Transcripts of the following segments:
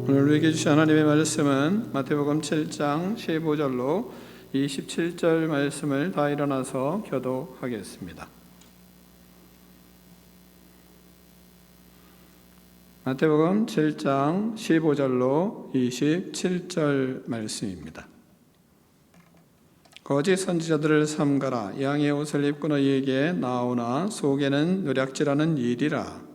오늘 우리에게 주신 하나님의 말씀은 마태복음 7장 15절로 27절 말씀을 다 일어나서 교독하겠습니다. 마태복음 7장 15절로 27절 말씀입니다. 거짓 선지자들을 삼가라. 양의 옷을 입고 너희에게 나오나 속에는 노략질하는 일이라.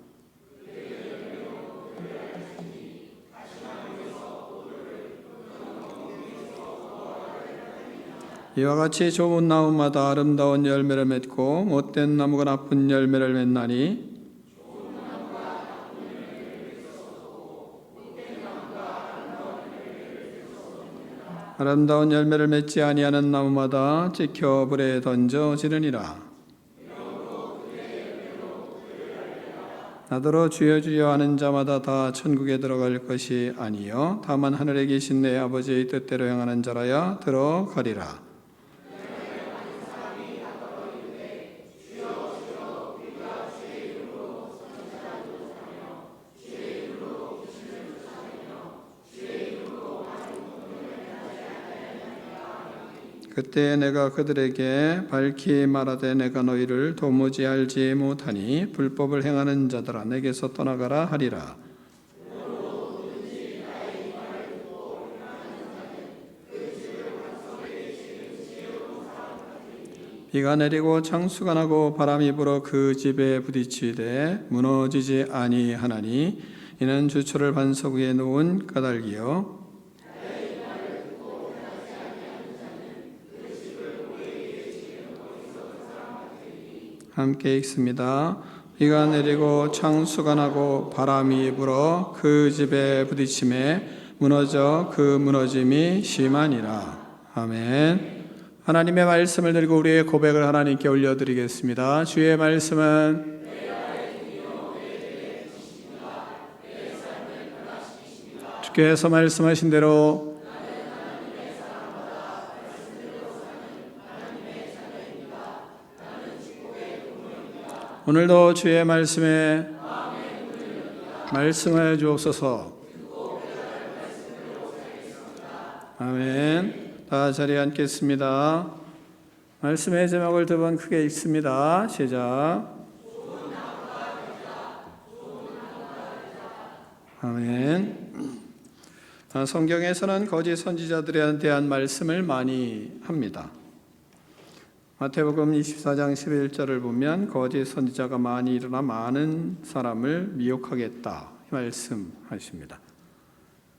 이와 같이 좋은 나무마다 아름다운 열매를 맺고 못된 나무가 나쁜 열매를 맺나니 아름다운 열매를 맺지 아니하는 나무마다 찍혀 불에 던져지느니라. 나더러 주여 주여 하는 자마다 다 천국에 들어갈 것이 아니요 다만 하늘에 계신 내 아버지의 뜻대로 행하는 자라야 들어가리라. 그때 내가 그들에게 밝히 말하되 내가 너희를 도무지 알지 못하니 불법을 행하는 자들아 내게서 떠나가라 하리라. 비가 내리고 창수가 나고 바람이 불어 그 집에 부딪히되 무너지지 아니하나니 이는 주초를 반석 위에 놓은 까닭이요 함께 읽습니다. 비가 내리고 창수가 나고 바람이 불어 그 집에 부딪힘에 무너져 그 무너짐이 심하니라. 아멘. 하나님의 말씀을 들고 우리의 고백을 하나님께 올려드리겠습니다. 주의 말씀은 주께서 말씀하신 대로 오늘도 주의 말씀에 말씀하여 주옵소서. 아멘. 다 자리에 앉겠습니다. 말씀의 제목을 두 번 크게 읽습니다. 시작. 아멘. 성경에서는 거짓 선지자들에 대한 말씀을 많이 합니다. 마태복음 24장 11절을 보면 거짓 선지자가 많이 일어나 많은 사람을 미혹하겠다 이 말씀하십니다.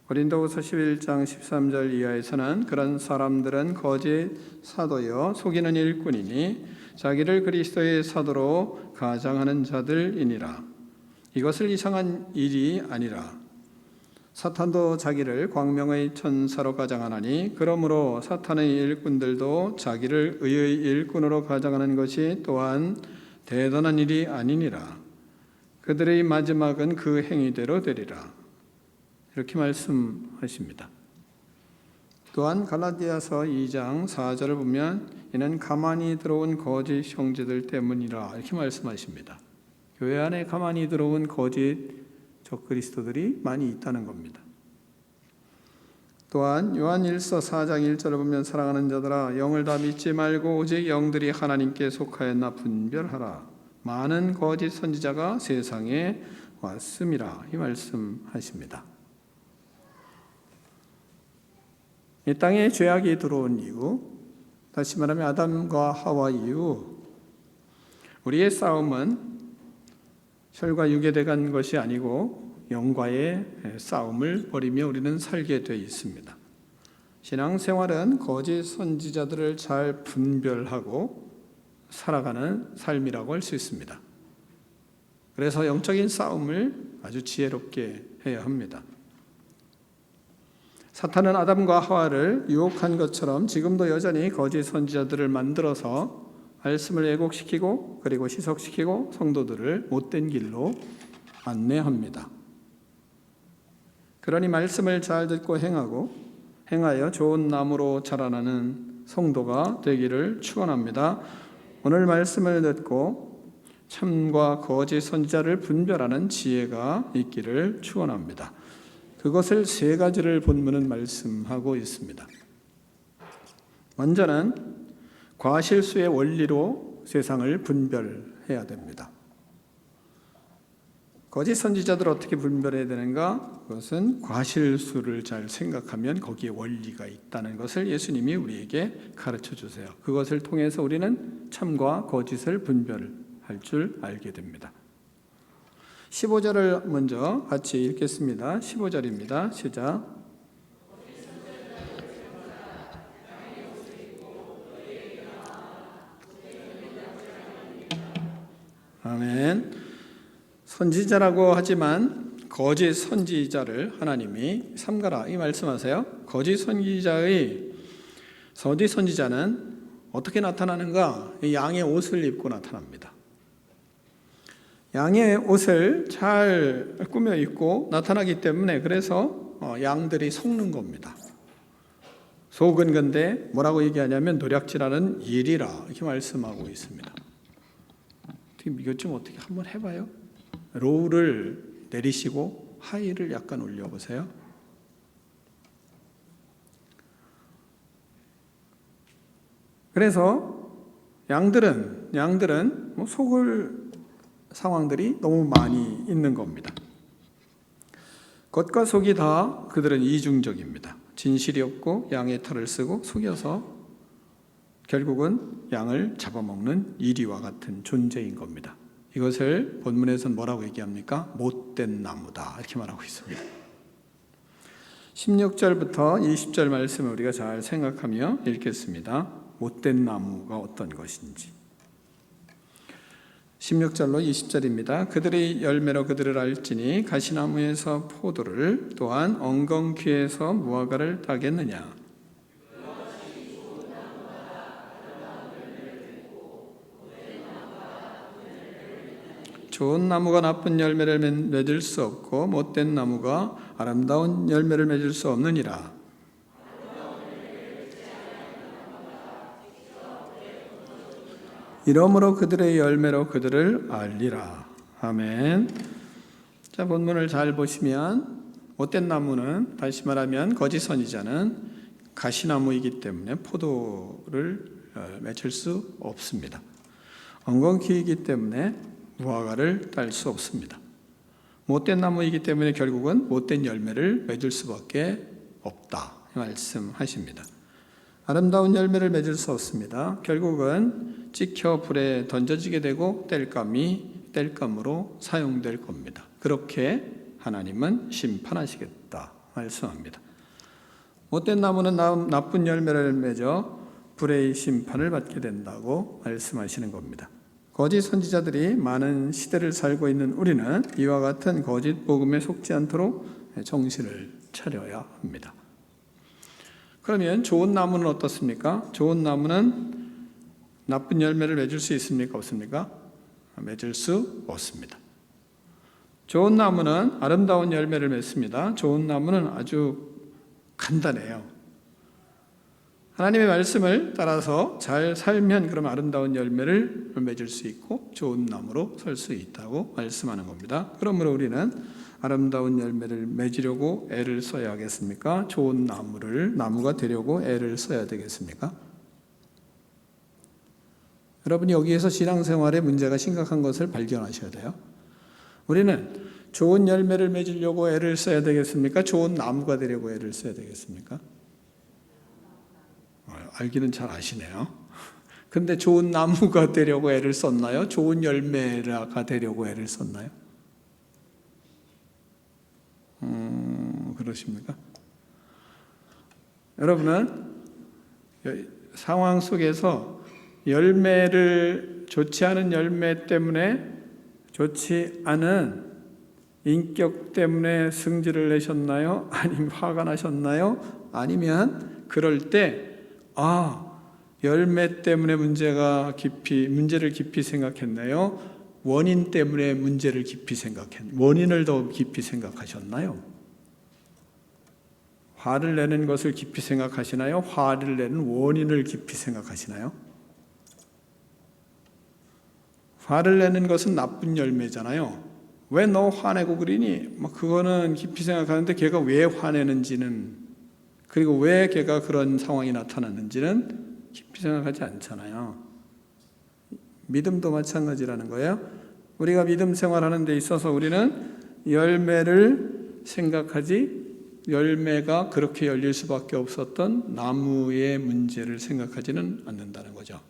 고린도후서 11장 13절 이하에서는 그런 사람들은 거짓 사도여 속이는 일꾼이니 자기를 그리스도의 사도로 가장하는 자들이니라. 이것을 이상한 일이 아니라 사탄도 자기를 광명의 천사로 가장하나니 그러므로 사탄의 일꾼들도 자기를 의의 일꾼으로 가장하는 것이 또한 대단한 일이 아니니라. 그들의 마지막은 그 행위대로 되리라. 이렇게 말씀하십니다. 또한 갈라디아서 2장 4절을 보면 이는 가만히 들어온 거짓 형제들 때문이라 이렇게 말씀하십니다. 교회 안에 가만히 들어온 거짓 적그리스도들이 많이 있다는 겁니다. 또한 요한 1서 4장 1절을 보면 사랑하는 자들아 영을 다 믿지 말고 오직 영들이 하나님께 속하였나 분별하라. 많은 거짓 선지자가 세상에 왔음이라 이 말씀하십니다. 이 땅에 죄악이 들어온 이후, 다시 말하면 아담과 하와 이후 우리의 싸움은 혈과 육에 대한 것이 아니고 영과의 싸움을 벌이며 우리는 살게 되어 있습니다. 신앙생활은 거짓 선지자들을 잘 분별하고 살아가는 삶이라고 할 수 있습니다. 그래서 영적인 싸움을 아주 지혜롭게 해야 합니다. 사탄은 아담과 하와를 유혹한 것처럼 지금도 여전히 거짓 선지자들을 만들어서 말씀을 왜곡시키고 그리고 희석시키고 성도들을 못된 길로 안내합니다. 그러니 말씀을 잘 듣고 행하여 좋은 나무로 자라나는 성도가 되기를 축원합니다. 오늘 말씀을 듣고 참과 거짓 선지자를 분별하는 지혜가 있기를 축원합니다. 그것을 세 가지를 본문은 말씀하고 있습니다. 먼저는 과실수의 원리로 세상을 분별해야 됩니다. 거짓 선지자들 어떻게 분별해야 되는가? 그것은 과실수를 잘 생각하면 거기에 원리가 있다는 것을 예수님이 우리에게 가르쳐 주세요. 그것을 통해서 우리는 참과 거짓을 분별할 줄 알게 됩니다. 15절을 먼저 같이 읽겠습니다. 15절입니다. 시작. 아멘. 선지자라고 하지만 거짓 선지자를 하나님이 삼가라 이 말씀하세요. 거짓 선지자는 어떻게 나타나는가? 양의 옷을 입고 나타납니다. 양의 옷을 잘 꾸며 입고 나타나기 때문에 그래서 양들이 속는 겁니다. 속은 건데 뭐라고 얘기하냐면 노략질하는 일이라 이렇게 말씀하고 있습니다. 이것 좀 어떻게 한번 해봐요. 로우를 내리시고 하이를 약간 올려보세요. 그래서 양들은 속을 상황들이 너무 많이 있는 겁니다. 겉과 속이 다 그들은 이중적입니다. 진실이 없고 양의 털을 쓰고 속여서 결국은 양을 잡아먹는 이리와 같은 존재인 겁니다. 이것을 본문에서는 뭐라고 얘기합니까? 못된 나무다 이렇게 말하고 있습니다. 16절부터 20절 말씀을 우리가 잘 생각하며 읽겠습니다. 못된 나무가 어떤 것인지. 16절로 20절입니다. 그들의 열매로 그들을 알지니 가시나무에서 포도를 또한 엉겅퀴에서 무화과를 따겠느냐. 좋은 나무가 나쁜 열매를 맺을 수 없고 못된 나무가 아름다운 열매를 맺을 수 없느니라. 이러므로 그들의 열매로 그들을 알리라. 아멘. 자, 본문을 잘 보시면 못된 나무는 다시 말하면 거짓 선지자는 가시나무이기 때문에 포도를 맺을 수 없습니다. 엉겅퀴이기 때문에 무화과를 딸 수 없습니다. 못된 나무이기 때문에 결국은 못된 열매를 맺을 수밖에 없다 말씀하십니다. 아름다운 열매를 맺을 수 없습니다. 결국은 찍혀 불에 던져지게 되고 땔감으로 사용될 겁니다. 그렇게 하나님은 심판하시겠다 말씀합니다. 못된 나무는 나쁜 열매를 맺어 불의 심판을 받게 된다고 말씀하시는 겁니다. 거짓 선지자들이 많은 시대를 살고 있는 우리는 이와 같은 거짓 복음에 속지 않도록 정신을 차려야 합니다. 그러면 좋은 나무는 어떻습니까? 좋은 나무는 나쁜 열매를 맺을 수 있습니까? 없습니까? 맺을 수 없습니다. 좋은 나무는 아름다운 열매를 맺습니다. 좋은 나무는 아주 간단해요. 하나님의 말씀을 따라서 잘 살면 그럼 아름다운 열매를 맺을 수 있고 좋은 나무로 설 수 있다고 말씀하는 겁니다. 그러므로 우리는 아름다운 열매를 맺으려고 애를 써야 하겠습니까? 좋은 나무가 되려고 애를 써야 되겠습니까? 여러분이 여기에서 신앙생활에 문제가 심각한 것을 발견하셔야 돼요. 우리는 좋은 열매를 맺으려고 애를 써야 되겠습니까? 좋은 나무가 되려고 애를 써야 되겠습니까? 알기는 잘 아시네요. 근데 좋은 나무가 되려고 애를 썼나요? 좋은 열매가 되려고 애를 썼나요? 그러십니까? 여러분은 상황 속에서 좋지 않은 열매 때문에 좋지 않은 인격 때문에 승질을 내셨나요? 아니면 화가 나셨나요? 아니면 그럴 때 열매 때문에 문제를 깊이 생각했나요? 원인 때문에 원인을 더 깊이 생각하셨나요? 화를 내는 것을 깊이 생각하시나요? 화를 내는 원인을 깊이 생각하시나요? 화를 내는 것은 나쁜 열매잖아요. 왜 너 화내고 그러니? 그거는 깊이 생각하는데 걔가 왜 화내는지는, 그리고 왜 걔가 그런 상황이 나타났는지는 깊이 생각하지 않잖아요. 믿음도 마찬가지라는 거예요. 우리가 믿음 생활하는 데 있어서 우리는 열매를 생각하지, 열매가 그렇게 열릴 수밖에 없었던 나무의 문제를 생각하지는 않는다는 거죠.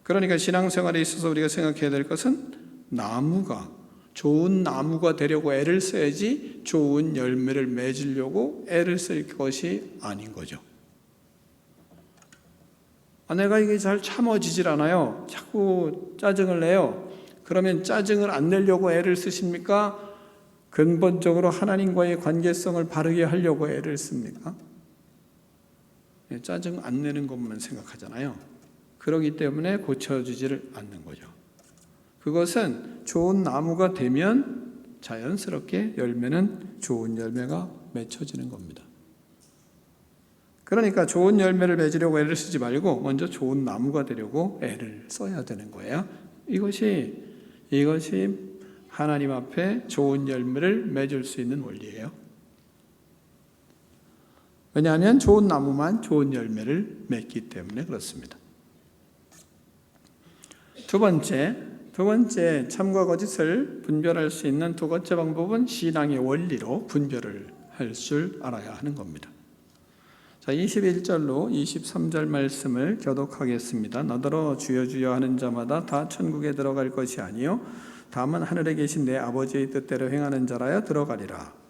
그러니까 신앙생활에 있어서 우리가 생각해야 될 것은 나무가, 좋은 나무가 되려고 애를 써야지 좋은 열매를 맺으려고 애를 쓸 것이 아닌 거죠. 내가 이게 잘 참아지질 않아요. 자꾸 짜증을 내요. 그러면 짜증을 안 내려고 애를 쓰십니까? 근본적으로 하나님과의 관계성을 바르게 하려고 애를 씁니까? 짜증 안 내는 것만 생각하잖아요. 그렇기 때문에 고쳐지지를 않는 거죠. 그것은 좋은 나무가 되면 자연스럽게 열매는 좋은 열매가 맺혀지는 겁니다. 그러니까 좋은 열매를 맺으려고 애를 쓰지 말고 먼저 좋은 나무가 되려고 애를 써야 되는 거예요. 이것이 하나님 앞에 좋은 열매를 맺을 수 있는 원리예요. 왜냐하면 좋은 나무만 좋은 열매를 맺기 때문에 그렇습니다. 두 번째 참과 거짓을 분별할 수 있는 두 번째 방법은 신앙의 원리로 분별을 할 줄 알아야 하는 겁니다. 자, 21절로 23절 말씀을 교독하겠습니다. 너더러 주여 주여 하는 자마다 다 천국에 들어갈 것이 아니요 다만 하늘에 계신 내 아버지의 뜻대로 행하는 자라야 들어가리라.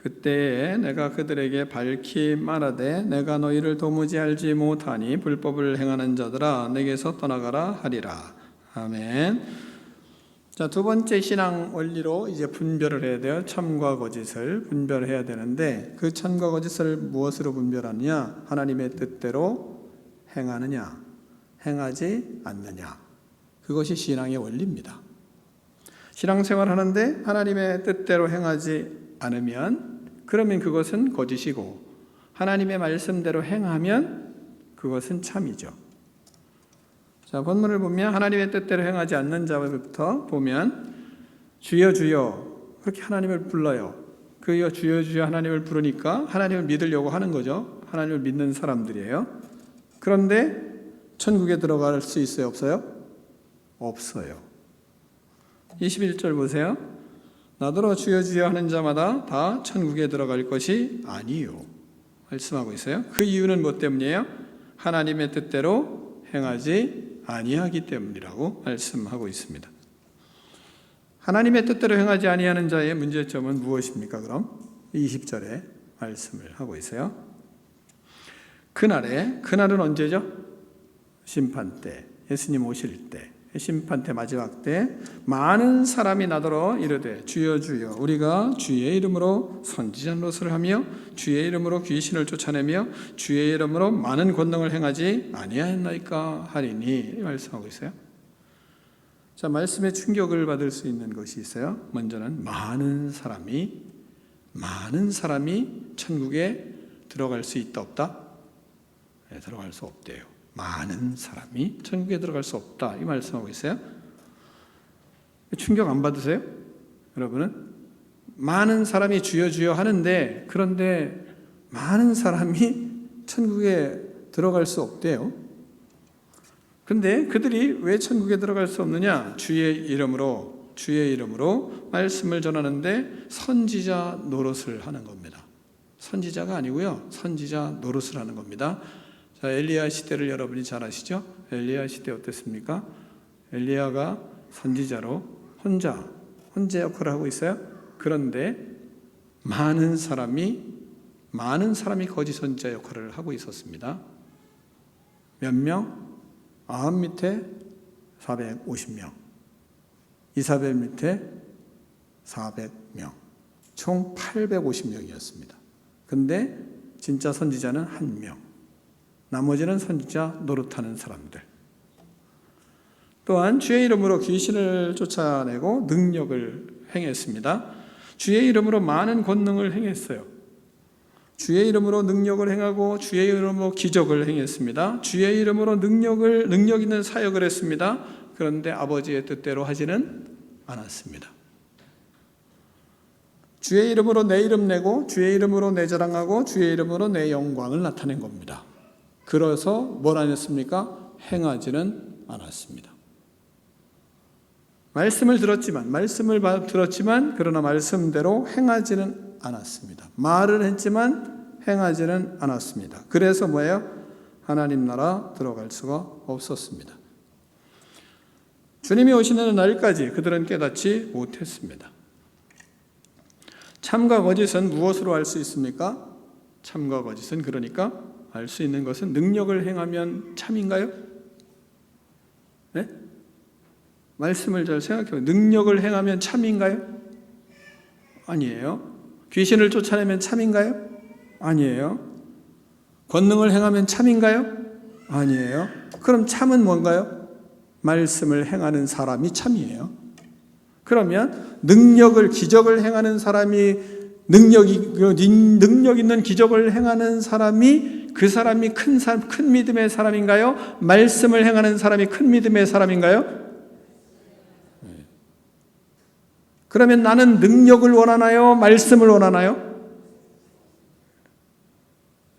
그때에 내가 그들에게 밝히 말하되 내가 너희를 도무지 알지 못하니 불법을 행하는 자들아 내게서 떠나가라 하리라. 아멘. 자, 두 번째 신앙 원리로 이제 분별을 해야 돼요. 참과 거짓을 분별해야 되는데 그 참과 거짓을 무엇으로 분별하느냐? 하나님의 뜻대로 행하느냐, 행하지 않느냐. 그것이 신앙의 원리입니다. 신앙생활 하는데 하나님의 뜻대로 행하지 않으면 그러면 그것은 거짓이고 하나님의 말씀대로 행하면 그것은 참이죠. 자, 본문을 보면 하나님의 뜻대로 행하지 않는 자부터 보면 주여 주여 그렇게 하나님을 불러요. 그 주여 주여 하나님을 부르니까 하나님을 믿으려고 하는 거죠. 하나님을 믿는 사람들이에요. 그런데 천국에 들어갈 수 있어요? 없어요? 없어요. 21절 보세요. 나더러 주여 주여 하는 자마다 다 천국에 들어갈 것이 아니요 말씀하고 있어요. 그 이유는 뭐 때문이에요? 하나님의 뜻대로 행하지 아니하기 때문이라고 말씀하고 있습니다. 하나님의 뜻대로 행하지 아니하는 자의 문제점은 무엇입니까? 그럼 20절에 말씀을 하고 있어요. 그날은 언제죠? 심판 때, 예수님 오실 때, 심판 때, 마지막 때 많은 사람이 나더러 이르되 주여 주여 우리가 주의 이름으로 선지자 노릇을 하며 주의 이름으로 귀신을 쫓아내며 주의 이름으로 많은 권능을 행하지 아니하였나이까 하리니 말씀하고 있어요. 자, 말씀에 충격을 받을 수 있는 것이 있어요. 먼저는 많은 사람이 천국에 들어갈 수 있다 없다? 네, 들어갈 수 없대요. 많은 사람이 천국에 들어갈 수 없다 이 말씀하고 있어요. 충격 안 받으세요? 여러분은 많은 사람이 주여 주여 하는데 그런데 많은 사람이 천국에 들어갈 수 없대요. 근데 그들이 왜 천국에 들어갈 수 없느냐? 주의 이름으로 말씀을 전하는데 선지자 노릇을 하는 겁니다. 선지자가 아니고요, 선지자 노릇을 하는 겁니다. 자, 엘리야 시대를 여러분이 잘 아시죠? 엘리야 시대 어땠습니까? 엘리야가 선지자로 혼자 역할을 하고 있어요. 그런데 많은 사람이 거짓 선지자 역할을 하고 있었습니다. 몇 명? 아합 밑에 450명, 이사벨 밑에 400명, 총 850명이었습니다. 근데 진짜 선지자는 1명, 나머지는 선지자 노릇하는 사람들. 또한 주의 이름으로 귀신을 쫓아내고 능력을 행했습니다. 주의 이름으로 많은 권능을 행했어요. 주의 이름으로 능력을 행하고 주의 이름으로 기적을 행했습니다. 주의 이름으로 능력 있는 사역을 했습니다. 그런데 아버지의 뜻대로 하지는 않았습니다. 주의 이름으로 내 이름 내고 주의 이름으로 내 자랑하고 주의 이름으로 내 영광을 나타낸 겁니다. 그래서 뭘 안 했습니까? 행하지는 않았습니다. 말씀을 들었지만 그러나 말씀대로 행하지는 않았습니다. 말을 했지만 행하지는 않았습니다. 그래서 뭐예요? 하나님 나라 들어갈 수가 없었습니다. 주님이 오시는 날까지 그들은 깨닫지 못했습니다. 참과 거짓은 무엇으로 알 수 있습니까? 참과 거짓은 그러니까 알 수 있는 것은 능력을 행하면 참인가요? 네? 말씀을 잘 생각해요. 능력을 행하면 참인가요? 아니에요. 귀신을 쫓아내면 참인가요? 아니에요. 권능을 행하면 참인가요? 아니에요. 그럼 참은 뭔가요? 말씀을 행하는 사람이 참이에요. 그러면 기적을 행하는 사람이 능력 있는 기적을 행하는 사람이 그 사람이 큰 믿음의 사람인가요? 말씀을 행하는 사람이 큰 믿음의 사람인가요? 그러면 나는 능력을 원하나요? 말씀을 원하나요?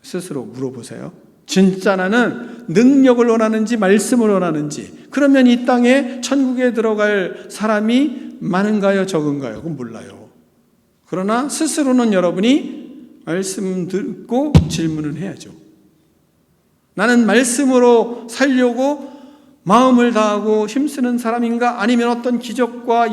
스스로 물어보세요. 진짜 나는 능력을 원하는지 말씀을 원하는지. 그러면 이 땅에 천국에 들어갈 사람이 많은가요? 적은가요? 그건 몰라요. 그러나 스스로는 여러분이 말씀 듣고 질문을 해야죠. 나는 말씀으로 살려고 마음을 다하고 힘쓰는 사람인가? 아니면 어떤 기적과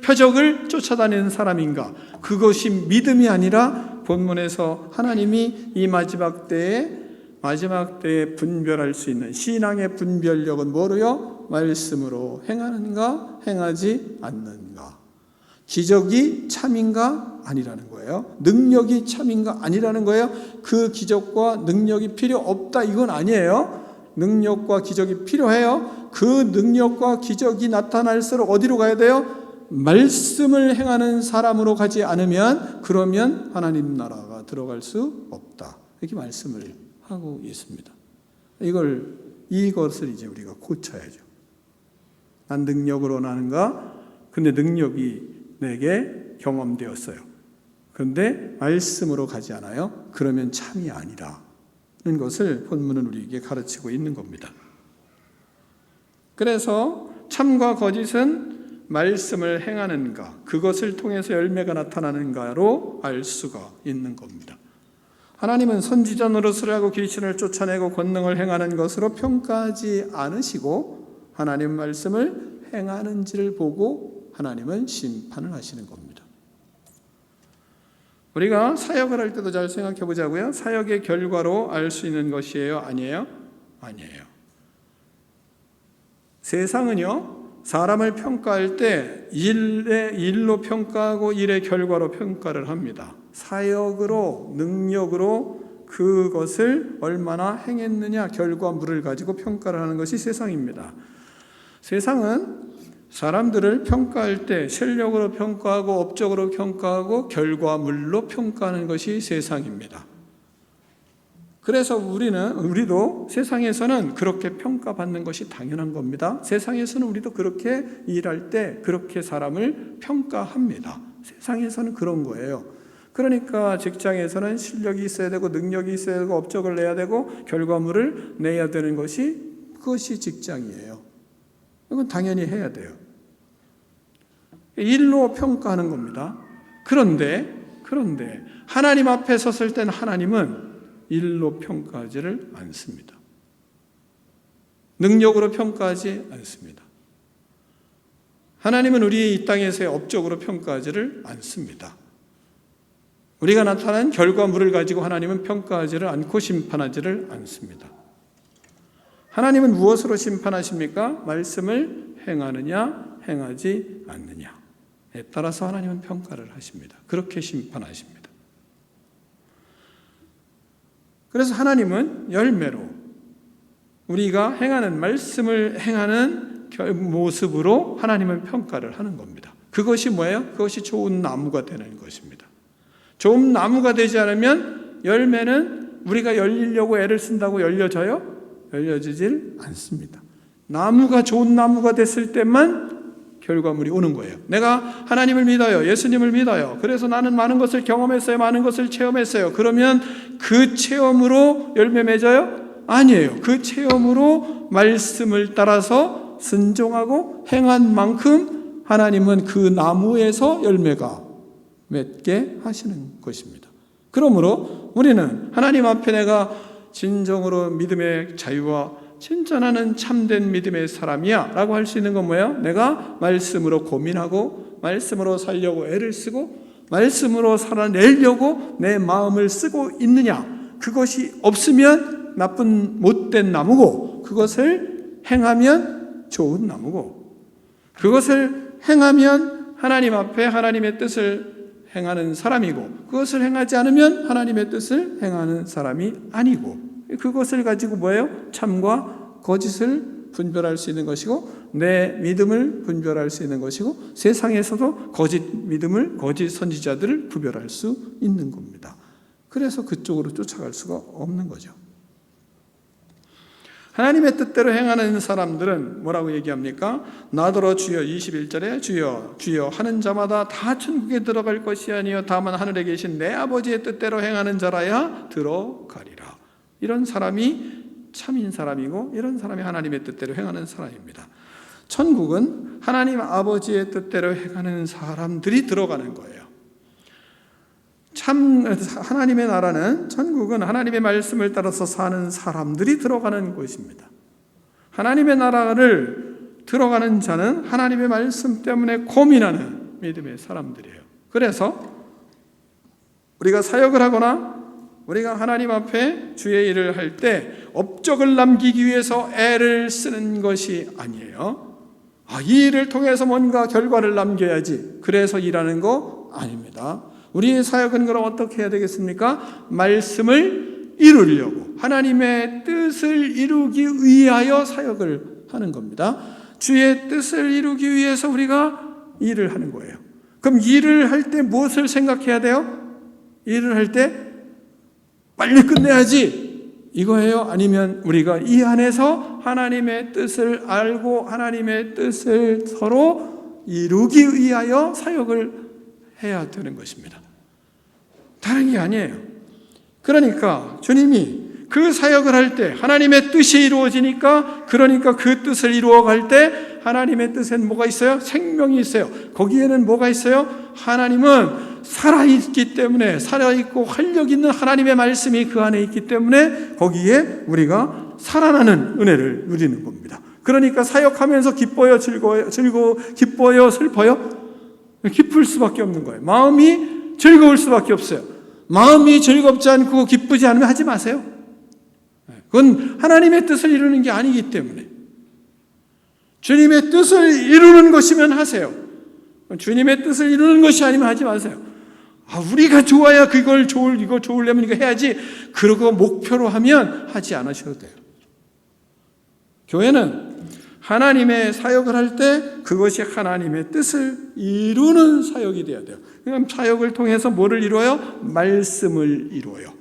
표적을 쫓아다니는 사람인가? 그것이 믿음이 아니라 본문에서 하나님이 이 마지막 때에 분별할 수 있는 신앙의 분별력은 뭐로요? 말씀으로 행하는가? 행하지 않는가? 기적이 참인가? 아니라는 거예요. 능력이 참인가? 아니라는 거예요. 그 기적과 능력이 필요 없다 이건 아니에요. 능력과 기적이 필요해요. 그 능력과 기적이 나타날수록 어디로 가야 돼요? 말씀을 행하는 사람으로 가지 않으면 그러면 하나님 나라가 들어갈 수 없다. 이렇게 말씀을 하고 있습니다. 이것을 이제 우리가 고쳐야죠. 난 능력으로 나는가? 근데 능력이 내게 경험되었어요. 그런데 말씀으로 가지 않아요? 그러면 참이 아니라 는 것을 본문은 우리에게 가르치고 있는 겁니다. 그래서 참과 거짓은 말씀을 행하는가, 그것을 통해서 열매가 나타나는가로 알 수가 있는 겁니다. 하나님은 선지자 노릇을 하고 귀신을 쫓아내고 권능을 행하는 것으로 평가하지 않으시고 하나님 말씀을 행하는지를 보고 하나님은 심판을 하시는 겁니다. 우리가 사역을 할 때도 잘 생각해 보자고요. 사역의 결과로 알 수 있는 것이에요? 아니에요? 아니에요. 세상은요, 사람을 평가할 때 일로 평가하고 일의 결과로 평가를 합니다. 사역으로, 능력으로 그것을 얼마나 행했느냐 결과물을 가지고 평가를 하는 것이 세상입니다. 세상은 사람들을 평가할 때 실력으로 평가하고 업적으로 평가하고 결과물로 평가하는 것이 세상입니다. 그래서 우리도 세상에서는 그렇게 평가받는 것이 당연한 겁니다. 세상에서는 우리도 그렇게 일할 때 그렇게 사람을 평가합니다. 세상에서는 그런 거예요. 그러니까 직장에서는 실력이 있어야 되고 능력이 있어야 되고 업적을 내야 되고 결과물을 내야 되는 그것이 직장이에요. 이건 당연히 해야 돼요. 일로 평가하는 겁니다. 그런데 하나님 앞에 섰을 때는 하나님은 일로 평가하지를 않습니다. 능력으로 평가하지 않습니다. 하나님은 우리 이 땅에서의 업적으로 평가하지를 않습니다. 우리가 나타난 결과물을 가지고 하나님은 평가하지를 않고 심판하지를 않습니다. 하나님은 무엇으로 심판하십니까? 말씀을 행하느냐, 행하지 않느냐에 따라서 하나님은 평가를 하십니다. 그렇게 심판하십니다. 그래서 하나님은 열매로 우리가 행하는 말씀을 행하는 모습으로 하나님은 평가를 하는 겁니다. 그것이 뭐예요? 그것이 좋은 나무가 되는 것입니다. 좋은 나무가 되지 않으면 열매는 우리가 열리려고 애를 쓴다고 열려져요? 열려지질 않습니다. 나무가 좋은 나무가 됐을 때만 결과물이 오는 거예요. 내가 하나님을 믿어요. 예수님을 믿어요. 그래서 나는 많은 것을 경험했어요. 많은 것을 체험했어요. 그러면 그 체험으로 열매 맺어요? 아니에요. 그 체험으로 말씀을 따라서 순종하고 행한 만큼 하나님은 그 나무에서 열매가 맺게 하시는 것입니다. 그러므로 우리는 하나님 앞에 내가 진정으로 믿음의 자유와 진짜 나는 참된 믿음의 사람이야 라고 할 수 있는 건 뭐예요? 내가 말씀으로 고민하고 말씀으로 살려고 애를 쓰고 말씀으로 살아내려고 내 마음을 쓰고 있느냐. 그것이 없으면 나쁜 못된 나무고, 그것을 행하면 좋은 나무고, 그것을 행하면 하나님 앞에 하나님의 뜻을 행하는 사람이고, 그것을 행하지 않으면 하나님의 뜻을 행하는 사람이 아니고, 그것을 가지고 뭐예요? 참과 거짓을 분별할 수 있는 것이고, 내 믿음을 분별할 수 있는 것이고, 세상에서도 거짓 믿음을, 거짓 선지자들을 구별할 수 있는 겁니다. 그래서 그쪽으로 쫓아갈 수가 없는 거죠. 하나님의 뜻대로 행하는 사람들은 뭐라고 얘기합니까? 나더러 주여, 21절에 주여 주여 하는 자마다 다 천국에 들어갈 것이 아니요 다만 하늘에 계신 내 아버지의 뜻대로 행하는 자라야 들어가리라. 이런 사람이 참인 사람이고, 이런 사람이 하나님의 뜻대로 행하는 사람입니다. 천국은 하나님 아버지의 뜻대로 행하는 사람들이 들어가는 거예요. 참 하나님의 나라는, 천국은 하나님의 말씀을 따라서 사는 사람들이 들어가는 곳입니다. 하나님의 나라를 들어가는 자는 하나님의 말씀 때문에 고민하는 믿음의 사람들이에요. 그래서 우리가 사역을 하거나 우리가 하나님 앞에 주의 일을 할 때 업적을 남기기 위해서 애를 쓰는 것이 아니에요. 이 일을 통해서 뭔가 결과를 남겨야지, 그래서 일하는 거 아닙니다. 우리의 사역은 그럼 어떻게 해야 되겠습니까? 말씀을 이루려고, 하나님의 뜻을 이루기 위하여 사역을 하는 겁니다. 주의 뜻을 이루기 위해서 우리가 일을 하는 거예요. 그럼 일을 할 때 무엇을 생각해야 돼요? 일을 할 때 빨리 끝내야지 이거예요? 아니면 우리가 이 안에서 하나님의 뜻을 알고 하나님의 뜻을 서로 이루기 위하여 사역을 해야 되는 것입니다. 다른 게 아니에요. 그러니까 주님이 그 사역을 할 때 하나님의 뜻이 이루어지니까, 그러니까 그 뜻을 이루어갈 때 하나님의 뜻엔 뭐가 있어요? 생명이 있어요. 거기에는 뭐가 있어요? 하나님은 살아있기 때문에, 살아있고 활력 있는 하나님의 말씀이 그 안에 있기 때문에 거기에 우리가 살아나는 은혜를 누리는 겁니다. 그러니까 사역하면서 기뻐요, 기뻐요, 슬퍼요? 기쁠 수밖에 없는 거예요. 마음이 즐거울 수밖에 없어요. 마음이 즐겁지 않고 기쁘지 않으면 하지 마세요. 그건 하나님의 뜻을 이루는 게 아니기 때문에. 주님의 뜻을 이루는 것이면 하세요. 주님의 뜻을 이루는 것이 아니면 하지 마세요. 우리가 좋아야 이거 좋으려면 이거 해야지, 그러고 목표로 하면 하지 않으셔도 돼요. 교회는 하나님의 사역을 할 때 그것이 하나님의 뜻을 이루는 사역이 되어야 돼요. 그럼 사역을 통해서 뭐를 이루어요? 말씀을 이루어요.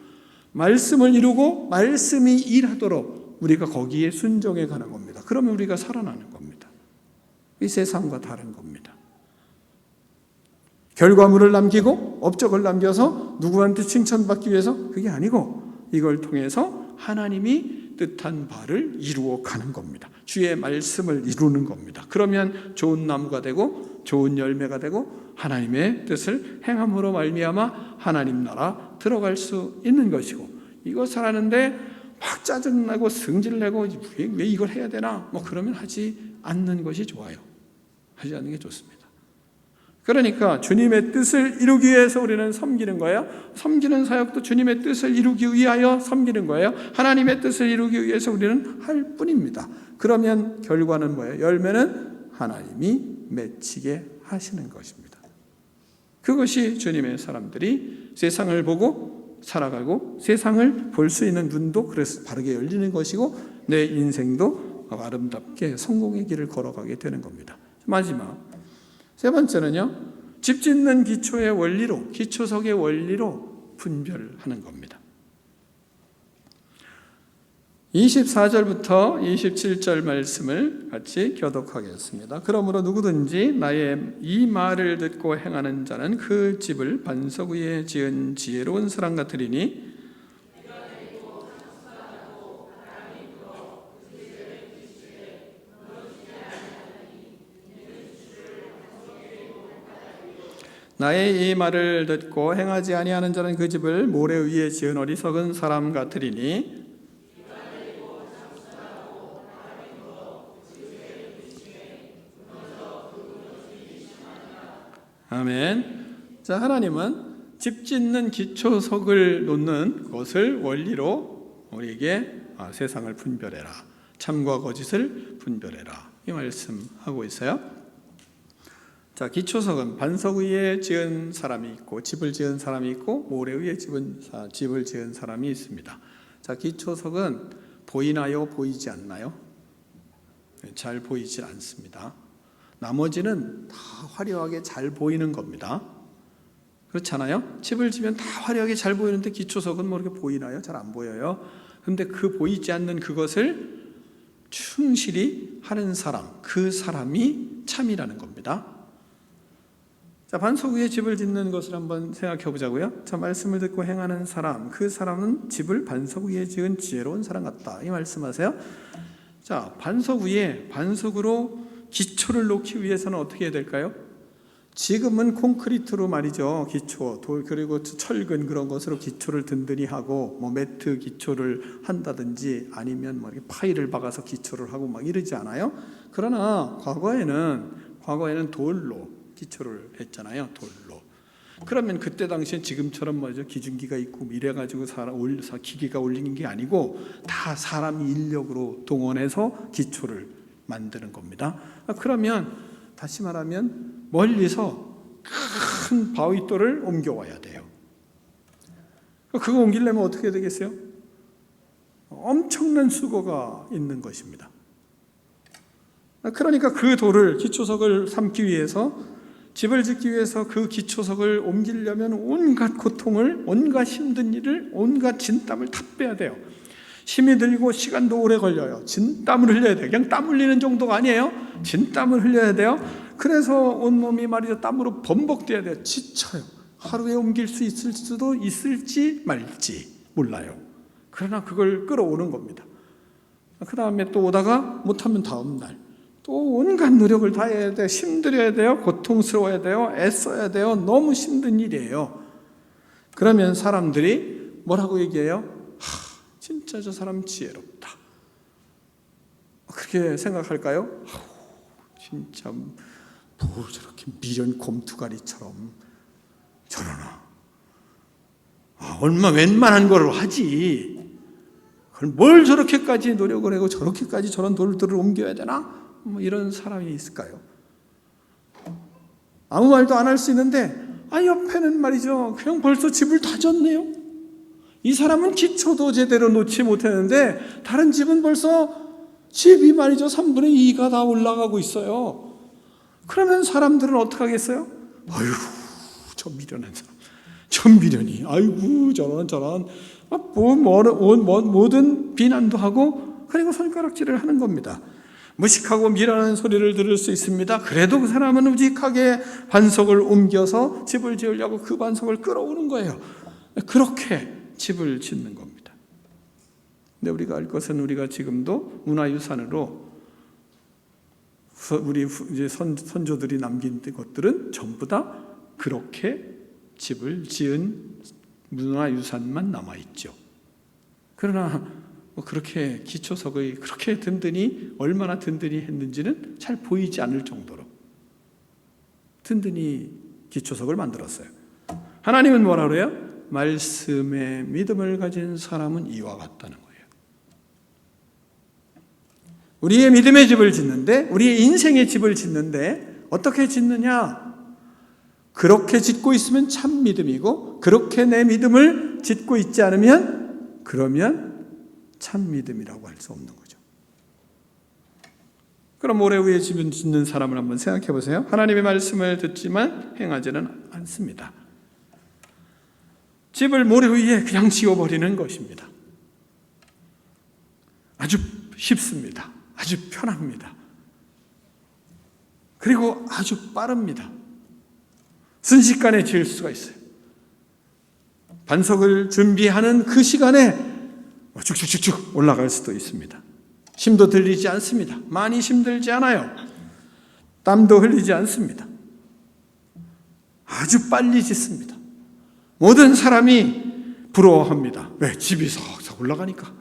말씀을 이루고 말씀이 일하도록 우리가 거기에 순종해 가는 겁니다. 그러면 우리가 살아나는 겁니다. 이 세상과 다른 겁니다. 결과물을 남기고 업적을 남겨서 누구한테 칭찬받기 위해서, 그게 아니고 이걸 통해서 하나님이 뜻한 바를 이루어 가는 겁니다. 주의 말씀을 이루는 겁니다. 그러면 좋은 나무가 되고 좋은 열매가 되고 하나님의 뜻을 행함으로 말미암아 하나님 나라 들어갈 수 있는 것이고, 이것을 하는데 막 짜증나고 승질내고 왜 이걸 해야 되나 그러면 하지 않는 것이 좋아요. 하지 않는 게 좋습니다. 그러니까 주님의 뜻을 이루기 위해서 우리는 섬기는 거예요. 섬기는 사역도 주님의 뜻을 이루기 위하여 섬기는 거예요. 하나님의 뜻을 이루기 위해서 우리는 할 뿐입니다. 그러면 결과는 뭐예요? 열매는 하나님이 맺히게 하시는 것입니다. 그것이 주님의 사람들이 세상을 보고 살아가고 세상을 볼 수 있는 눈도 그래서 바르게 열리는 것이고, 내 인생도 아름답게 성공의 길을 걸어가게 되는 겁니다. 마지막, 세 번째는요, 집 짓는 기초의 원리로, 기초석의 원리로 분별하는 겁니다. 24절부터 27절 말씀을 같이 교독하겠습니다. 그러므로 누구든지 나의 이 말을 듣고 행하는 자는 그 집을 반석 위에 지은 지혜로운 사람 같으리니 나의 이 말을 듣고 행하지 아니하는 자는 그 집을 모래 위에 지은 어리석은 사람 같으리니 아멘. 자, 하나님은 집 짓는 기초석을 놓는 것을 원리로 우리에게 세상을 분별해라, 참과 거짓을 분별해라, 이 말씀하고 있어요. 자, 기초석은 반석 위에 지은 사람이 있고 집을 지은 사람이 있고 모래 위에 집을 지은 사람이 있습니다. 자, 기초석은 보이나요? 보이지 않나요? 잘 보이질 않습니다. 나머지는 다 화려하게 잘 보이는 겁니다. 그렇잖아요? 집을 지면 다 화려하게 잘 보이는데 기초석은 뭐 이렇게 보이나요? 잘 안 보여요. 그런데 그 보이지 않는 그것을 충실히 하는 사람, 그 사람이 참이라는 겁니다. 자, 반석 위에 집을 짓는 것을 한번 생각해 보자고요. 자, 말씀을 듣고 행하는 사람, 그 사람은 집을 반석 위에 지은 지혜로운 사람 같다, 이 말씀하세요. 자, 반석 위에, 반석으로 기초를 놓기 위해서는 어떻게 해야 될까요? 지금은 콘크리트로 말이죠. 기초, 돌, 그리고 철근 그런 것으로 기초를 든든히 하고, 뭐 매트 기초를 한다든지 아니면 뭐 이렇게 파일을 박아서 기초를 하고 막 이러지 않아요? 그러나 과거에는 돌로 기초를 했잖아요. 돌로. 그러면 그때 당시엔 지금처럼 뭐죠? 기중기가 있고 이래 가지고 기계가 올리는 게 아니고 다 사람 인력으로 동원해서 기초를 만드는 겁니다. 그러면 다시 말하면 멀리서 큰 바위돌을 옮겨와야 돼요. 그거 옮기려면 어떻게 되겠어요? 엄청난 수고가 있는 것입니다. 그러니까 그 돌을, 기초석을 삼기 위해서, 집을 짓기 위해서 그 기초석을 옮기려면 온갖 고통을, 온갖 힘든 일을, 온갖 진땀을 다 빼야 돼요. 힘이 들고 시간도 오래 걸려요. 진땀을 흘려야 돼요. 그냥 땀 흘리는 정도가 아니에요. 진땀을 흘려야 돼요. 그래서 온몸이 말이죠, 땀으로 범벅돼야 돼요. 지쳐요. 하루에 옮길 수 있을 수도 있을지 말지 몰라요. 그러나 그걸 끌어오는 겁니다. 그 다음에 또 오다가 못하면 다음 날 또 온갖 노력을 다 해야 돼요. 힘들어야 돼요. 고통스러워야 돼요. 애써야 돼요. 너무 힘든 일이에요. 그러면 사람들이 뭐라고 얘기해요? 진짜 저 사람 지혜롭다. 그렇게 생각할까요? 진짜 뭐 저렇게 미련 곰투가리처럼 저러나. 얼마 웬만한 걸 하지. 그럼 뭘 저렇게까지 노력을 하고 저렇게까지 저런 돌들을 옮겨야 되나? 뭐 이런 사람이 있을까요? 아무 말도 안 할 수 있는데 옆에는 말이죠, 그냥 벌써 집을 다 졌네요. 이 사람은 기초도 제대로 놓지 못했는데 다른 집은 벌써 집이 말이죠 3분의 2가 다 올라가고 있어요. 그러면 사람들은 어떻게 하겠어요? 아이고 저 미련한 사람, 저 미련이, 아이고 저런 모든 비난도 하고, 그리고 손가락질을 하는 겁니다. 무식하고 미련한 소리를 들을 수 있습니다. 그래도 그 사람은 우직하게 반석을 옮겨서 집을 지으려고 그 반석을 끌어오는 거예요. 그렇게 집을 짓는 겁니다. 근데 우리가 알 것은, 우리가 지금도 문화유산으로 우리 이제 선조들이 남긴 것들은 전부 다 그렇게 집을 지은 문화유산만 남아있죠. 그러나 그렇게 기초석의 그렇게 든든히, 얼마나 든든히 했는지는 잘 보이지 않을 정도로 든든히 기초석을 만들었어요. 하나님은 뭐라 그래요? 말씀에 믿음을 가진 사람은 이와 같다는 거예요. 우리의 믿음의 집을 짓는데, 우리의 인생의 집을 짓는데 어떻게 짓느냐? 그렇게 짓고 있으면 참 믿음이고, 그렇게 내 믿음을 짓고 있지 않으면 그러면 참 믿음이라고 할 수 없는 거죠. 그럼 모래 위에 집을 짓는 사람을 한번 생각해 보세요. 하나님의 말씀을 듣지만 행하지는 않습니다. 집을 모래 위에 그냥 지어버리는 것입니다. 아주 쉽습니다. 아주 편합니다. 그리고 아주 빠릅니다. 순식간에 지을 수가 있어요. 반석을 준비하는 그 시간에 쭉쭉쭉쭉 올라갈 수도 있습니다. 힘도 들리지 않습니다. 많이 힘들지 않아요. 땀도 흘리지 않습니다. 아주 빨리 짓습니다. 모든 사람이 부러워합니다. 왜? 집이 싹싹 올라가니까.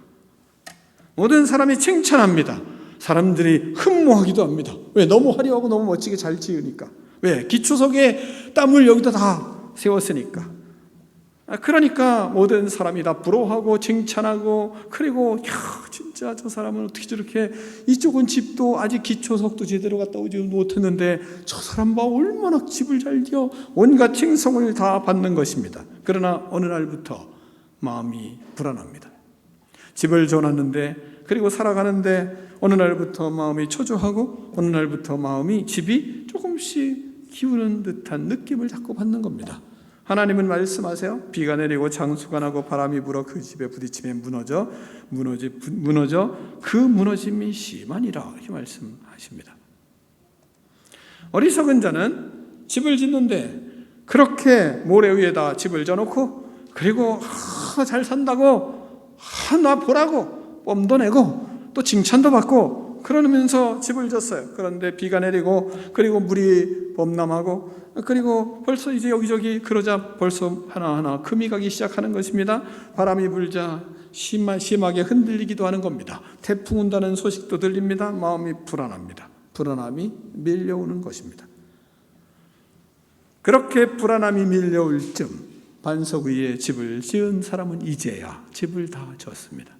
모든 사람이 칭찬합니다. 사람들이 흠모하기도 합니다. 왜? 너무 화려하고 너무 멋지게 잘 지으니까. 왜? 기초석에 땀을 여기다 다 세웠으니까. 그러니까 모든 사람이 다 부러워하고 칭찬하고, 그리고 진짜 저 사람은 어떻게 저렇게, 이쪽은 집도 아직 기초석도 제대로 갖다 오지 못했는데 저 사람 봐 얼마나 집을 잘 지어, 온갖 칭송을 다 받는 것입니다. 그러나 어느 날부터 마음이 불안합니다. 집을 지어놨는데, 그리고 살아가는데 어느 날부터 마음이 초조하고, 어느 날부터 마음이 집이 조금씩 기우는 듯한 느낌을 자꾸 받는 겁니다. 하나님은 말씀하세요. 비가 내리고 장수가 나고 바람이 불어 그 집에 부딪히며 무너져 그 무너짐이 심하니라, 이렇게 말씀하십니다. 어리석은 자는 집을 짓는데 그렇게 모래 위에다 집을 져놓고, 그리고 잘 산다고 나 보라고 뽐도 내고 또 칭찬도 받고 그러면서 집을 졌어요. 그런데 비가 내리고, 그리고 물이 범람하고, 그리고 벌써 이제 여기저기 그러자 벌써 하나하나 금이 가기 시작하는 것입니다. 바람이 불자 심하게 흔들리기도 하는 겁니다. 태풍 온다는 소식도 들립니다. 마음이 불안합니다. 불안함이 밀려오는 것입니다. 그렇게 불안함이 밀려올 쯤 반석 위에 집을 지은 사람은 이제야 집을 다 졌습니다.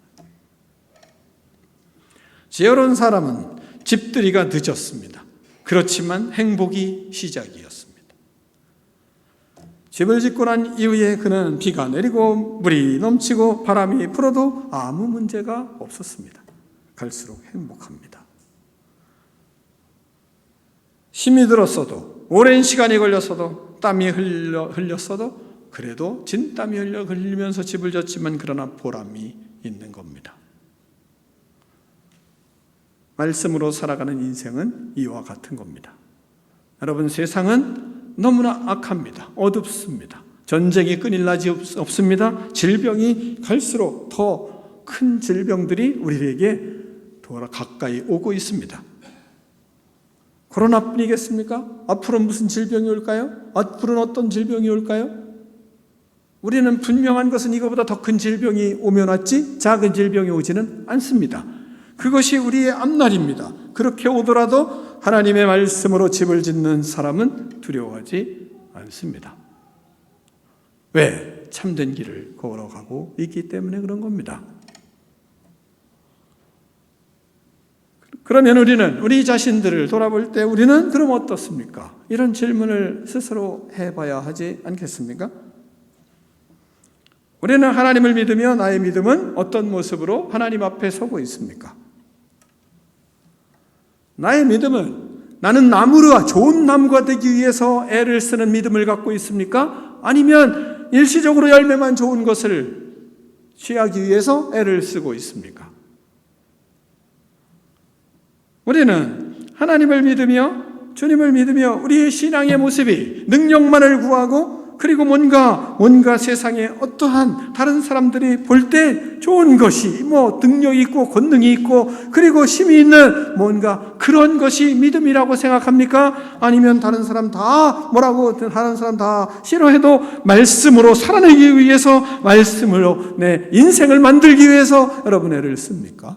지혜로운 사람은 집들이가 늦었습니다. 그렇지만 행복이 시작이었습니다. 집을 짓고 난 이후에 그는 비가 내리고 물이 넘치고 바람이 불어도 아무 문제가 없었습니다. 갈수록 행복합니다. 힘이 들었어도, 오랜 시간이 걸렸어도, 땀이 흘렸어도, 그래도 진땀이 흘리면서 집을 졌지만 그러나 보람이 있는 겁니다. 말씀으로 살아가는 인생은 이와 같은 겁니다. 여러분, 세상은 너무나 악합니다. 어둡습니다. 전쟁이 끊일 날이 없습니다. 질병이 갈수록 더 큰 질병들이 우리에게 가까이 오고 있습니다. 코로나뿐이겠습니까? 앞으로 무슨 질병이 올까요? 앞으로는 어떤 질병이 올까요? 우리는 분명한 것은 이거보다 더 큰 질병이 오면 왔지 작은 질병이 오지는 않습니다. 그것이 우리의 앞날입니다. 그렇게 오더라도 하나님의 말씀으로 집을 짓는 사람은 두려워하지 않습니다. 왜? 참된 길을 걸어가고 있기 때문에 그런 겁니다. 그러면 우리 자신들을 돌아볼 때 우리는 그럼 어떻습니까? 이런 질문을 스스로 해봐야 하지 않겠습니까? 우리는 하나님을 믿으며 나의 믿음은 어떤 모습으로 하나님 앞에 서고 있습니까? 나의 믿음은 나는 좋은 나무가 되기 위해서 애를 쓰는 믿음을 갖고 있습니까? 아니면 일시적으로 열매만 좋은 것을 취하기 위해서 애를 쓰고 있습니까? 우리는 하나님을 믿으며 주님을 믿으며 우리의 신앙의 모습이 능력만을 구하고, 그리고 뭔가 세상에 어떠한 다른 사람들이 볼 때 좋은 것이 능력이 있고 권능이 있고 그리고 힘이 있는 뭔가 그런 것이 믿음이라고 생각합니까? 아니면 다른 사람 다 싫어해도 말씀으로 살아내기 위해서, 말씀으로 내 인생을 만들기 위해서 여러분 애를 씁니까?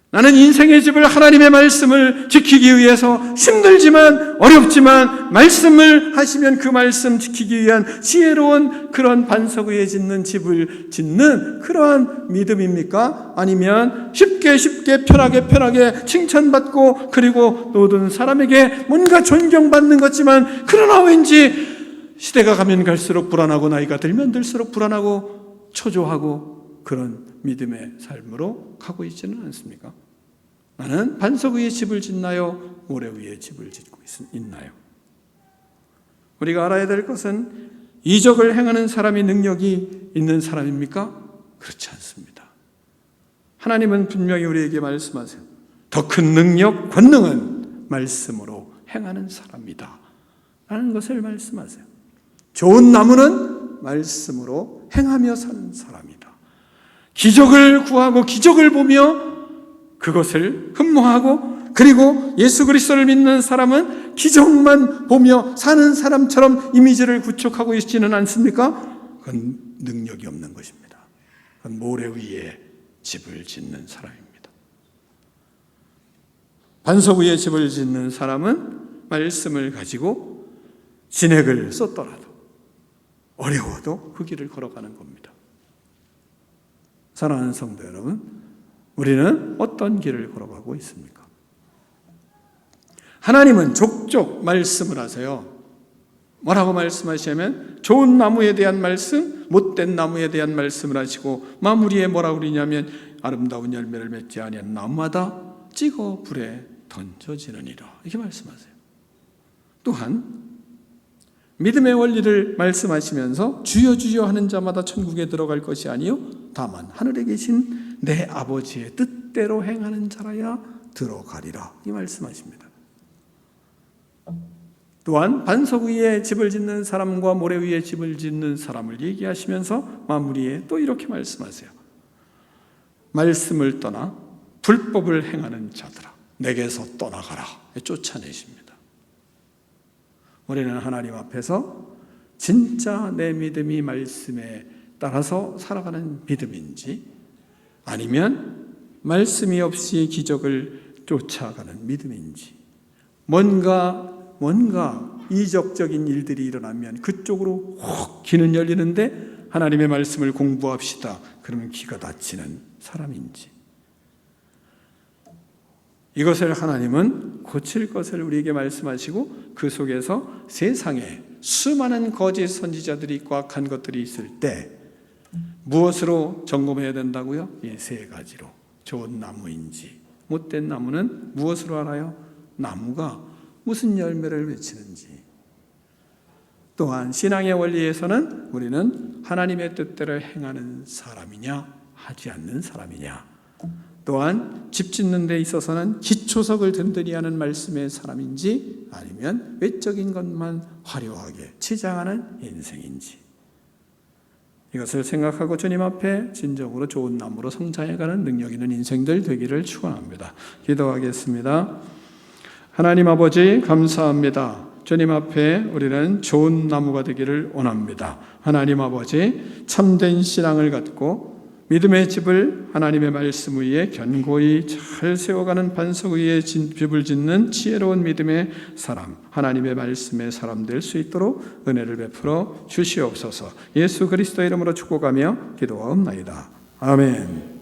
나는 인생의 집을 하나님의 말씀을 지키기 위해서 힘들지만 어렵지만 말씀을 하시면 그 말씀 지키기 위한 지혜로운 그런 반석 위에 짓는 집을 짓는 그러한 믿음입니까? 아니면 쉽게 편하게 칭찬받고 그리고 모든 사람에게 뭔가 존경받는 것지만 그러나 왠지 시대가 가면 갈수록 불안하고 나이가 들면 들수록 불안하고 초조하고 그런 믿음의 삶으로 가고 있지는 않습니까? 나는 반석 위에 집을 짓나요? 모래 위에 집을 짓고 있나요? 우리가 알아야 될 것은 이적을 행하는 사람이 능력이 있는 사람입니까? 그렇지 않습니다. 하나님은 분명히 우리에게 말씀하세요. 더 큰 능력, 권능은 말씀으로 행하는 사람이다 라는 것을 말씀하세요. 좋은 나무는 말씀으로 행하며 사는 사람이다. 기적을 구하고 기적을 보며 그것을 흠모하고, 그리고 예수 그리스도를 믿는 사람은 기적만 보며 사는 사람처럼 이미지를 구축하고 있지는 않습니까? 그건 능력이 없는 것입니다. 그건 모래 위에 집을 짓는 사람입니다. 반석 위에 집을 짓는 사람은 말씀을 가지고 진액을 쏟더라도 어려워도 그 길을 걸어가는 겁니다. 사랑하는 성도 여러분, 우리는 어떤 길을 걸어가고 있습니까? 하나님은 족족 말씀을 하세요. 뭐라고 말씀하시냐면 좋은 나무에 대한 말씀, 못된 나무에 대한 말씀을 하시고, 마무리에 뭐라고 그러냐면 아름다운 열매를 맺지 아니한 나무마다 찍어 불에 던져지느니라, 이렇게 말씀하세요. 또한 믿음의 원리를 말씀하시면서 주여 주여 하는 자마다 천국에 들어갈 것이 아니요 다만 하늘에 계신 내 아버지의 뜻대로 행하는 자라야 들어가리라, 이 말씀하십니다. 또한 반석 위에 집을 짓는 사람과 모래 위에 집을 짓는 사람을 얘기하시면서 마무리에 또 이렇게 말씀하세요. 말씀을 떠나 불법을 행하는 자들아 내게서 떠나가라, 쫓아내십니다. 우리는 하나님 앞에서 진짜 내 믿음이 말씀에 따라서 살아가는 믿음인지, 아니면 말씀이 없이 기적을 쫓아가는 믿음인지, 뭔가 이적적인 일들이 일어나면 그쪽으로 혹 귀는 열리는데 하나님의 말씀을 공부합시다 그러면 귀가 닫히는 사람인지, 이것을 하나님은 고칠 것을 우리에게 말씀하시고, 그 속에서 세상에 수많은 거짓 선지자들이 꽉한 것들이 있을 때 무엇으로 점검해야 된다고요? 세 가지로. 좋은 나무인지 못된 나무는 무엇으로 알아요? 나무가 무슨 열매를 맺히는지. 또한 신앙의 원리에서는 우리는 하나님의 뜻대로 행하는 사람이냐 하지 않는 사람이냐, 또한 집 짓는 데 있어서는 기초석을 든든히 하는 말씀의 사람인지 아니면 외적인 것만 화려하게 치장하는 인생인지, 이것을 생각하고 주님 앞에 진정으로 좋은 나무로 성장해가는 능력 있는 인생들 되기를 축원합니다. 기도하겠습니다. 하나님 아버지 감사합니다. 주님 앞에 우리는 좋은 나무가 되기를 원합니다. 하나님 아버지, 참된 신앙을 갖고 믿음의 집을 하나님의 말씀 위에 견고히 잘 세워가는 반석 위에 집을 짓는 지혜로운 믿음의 사람, 하나님의 말씀의 사람 될 수 있도록 은혜를 베풀어 주시옵소서. 예수 그리스도 이름으로 축복하며 기도하옵나이다. 아멘.